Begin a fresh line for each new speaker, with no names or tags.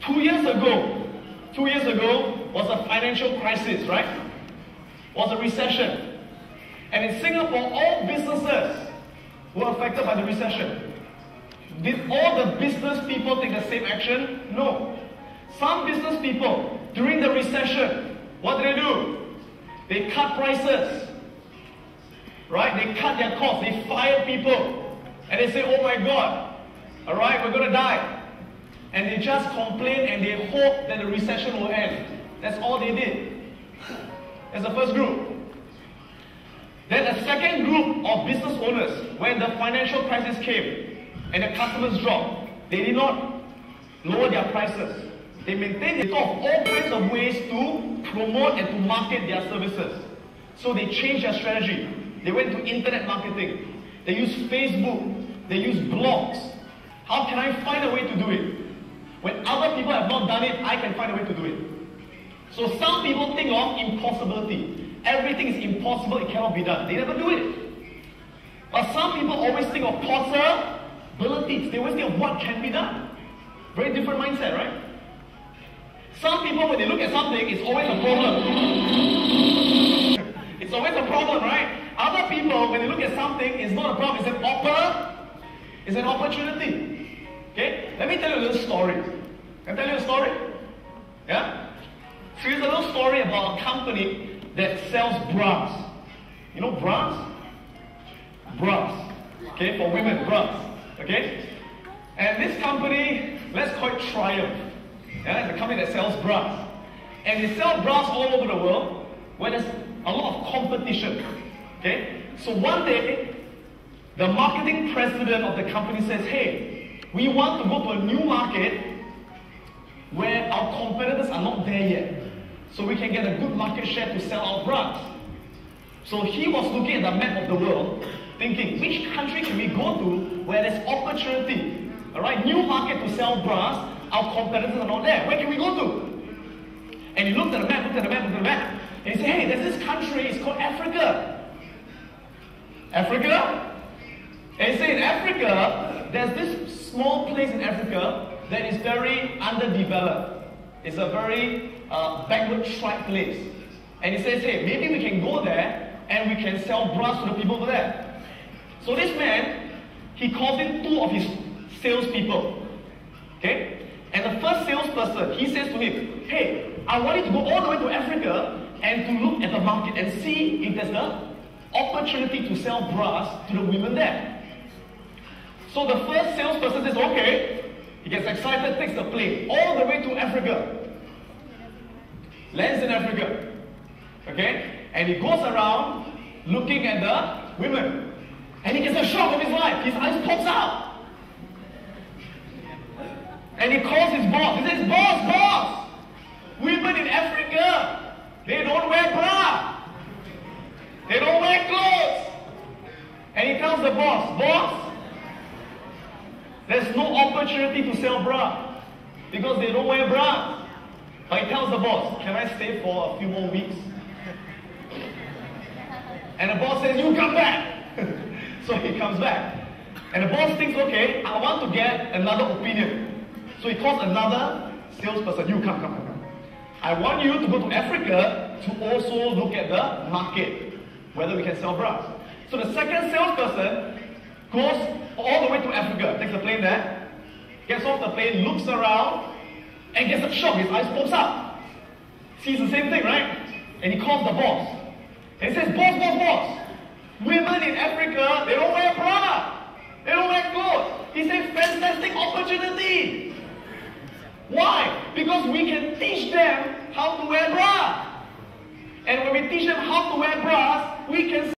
2 years ago was a financial crisis, right? Was a recession. And in Singapore, all businesses were affected by the recession. Did all the business people take the same action? No. Some business people, during the recession, what did they do? They cut prices. Right? They cut their costs. They fired people. And they say, oh my God, alright, we're going to die. And they just complain and they hope that the recession will end. That's all they did. That's the first group. Then a second group of business owners, when the financial crisis came and the customers dropped, they did not lower their prices. They maintained, they thought of all kinds of ways to promote and to market their services. So they changed their strategy. They went to internet marketing. They used Facebook. They used blogs. How can I find a way to do it? When other people have not done it, I can find a way to do it. So some people think of impossibility. Everything is impossible, it cannot be done. They never do it. But some people always think of possibilities. They always think of what can be done. Very different mindset, right? Some people, when they look at something, it's always a problem. It's always a problem, right? Other people, when they look at something, it's not a problem, it's an opportunity. Okay? Let me tell you a little story. Can I tell you a story? Yeah? So here's a little story about a company that sells bras. You know bras? Bras. Okay, for women, bras. Okay? And this company, let's call it Triumph. Yeah, it's a company that sells bras. And they sell bras all over the world where there's a lot of competition. Okay? So one day, the marketing president of the company says, hey, we want to go to a new market where our competitors are not there yet. So we can get a good market share to sell our bras. So he was looking at the map of the world, thinking, which country can we go to where there's opportunity? Alright, new market to sell bras, our competitors are not there. Where can we go to? And he looked at the map, and he said, hey, there's this country, it's called Africa. Africa? And he said, in Africa, there's this small place in Africa that is very underdeveloped. It's a very backward tribe place. And he says, hey, maybe we can go there and we can sell bras to the people over there. So this man, he calls in two of his salespeople. Okay? And the first salesperson, he says to him, hey, I want you to go all the way to Africa and to look at the market and see if there's an opportunity to sell bras to the women there. So the first salesperson says, okay. He gets excited, takes the plane all the way to Africa. Lands in Africa. Okay? And he goes around looking at the women. And he gets a shock of his life. His eyes pops out. And he calls his boss. He says, boss, women in Africa, they don't wear bra. They don't wear clothes. And he tells the boss, there's no opportunity to sell bra because they don't wear bra. But he tells the boss, can I stay for a few more weeks? And the boss says, you come back. So he comes back. And the boss thinks, okay, I want to get another opinion. So he calls another salesperson, you come. I want you to go to Africa to also look at the market, whether we can sell bras. So the second salesperson goes all the way to Africa, takes the plane there, gets off the plane, looks around, and gets a shock. His eyes pops up. Sees the same thing, right? And he calls the boss. And he says, boss, women in Africa, they don't wear bra. They don't wear clothes. He says, fantastic opportunity. Why? Because we can teach them how to wear bra. And when we teach them how to wear bras, we can